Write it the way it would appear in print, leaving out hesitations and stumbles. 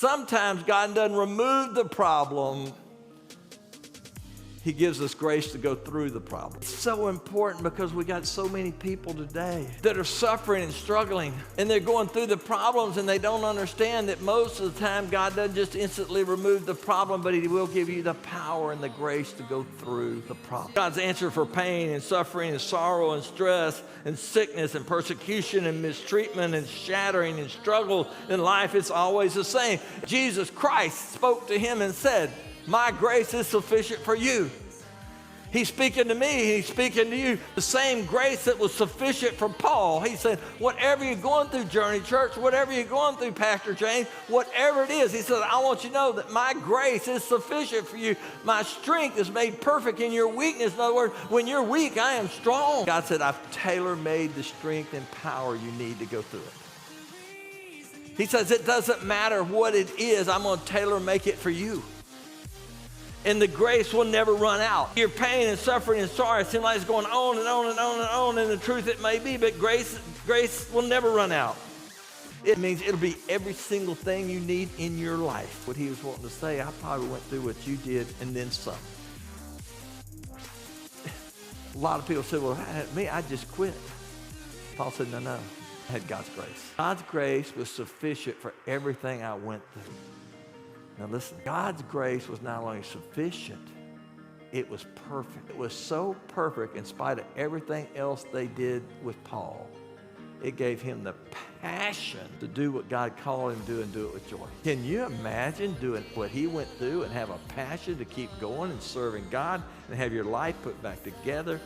Sometimes God doesn't remove the problem. He gives us grace to go through the problem. It's so important because we got so many people today that are suffering and struggling, and they're going through the problems, and they don't understand that most of the time God doesn't just instantly remove the problem, but He will give you the power and the grace to go through the problem. God's answer for pain and suffering and sorrow and stress and sickness and persecution and mistreatment and shattering and struggle in life, it's always the same. Jesus Christ spoke to him and said, "My grace is sufficient for you." He's speaking to me, he's speaking to you. The same grace that was sufficient for Paul. He said, whatever you're going through, Journey Church, whatever you're going through, Pastor James, whatever it is, he said, I want you to know that my grace is sufficient for you. My strength is made perfect in your weakness. In other words, when you're weak, I am strong. God said, I've tailor-made the strength and power you need to go through it. He says, it doesn't matter what it is, I'm going to tailor-make it for you. And the grace will never run out. Your pain and suffering and sorrow seem like it's going on and on and on and on, and the truth it may be, but grace will never run out. It means it'll be every single thing you need in your life. What he was wanting to say, I probably went through what you did and then some. A lot of people say, well, me, I just quit. Paul said, no, I had God's grace. God's grace was sufficient for everything I went through. Now listen, God's grace was not only sufficient, it was perfect. It was so perfect in spite of everything else they did with Paul. It gave him the passion to do what God called him to do and do it with joy. Can you imagine doing what he went through and have a passion to keep going and serving God and have your life put back together?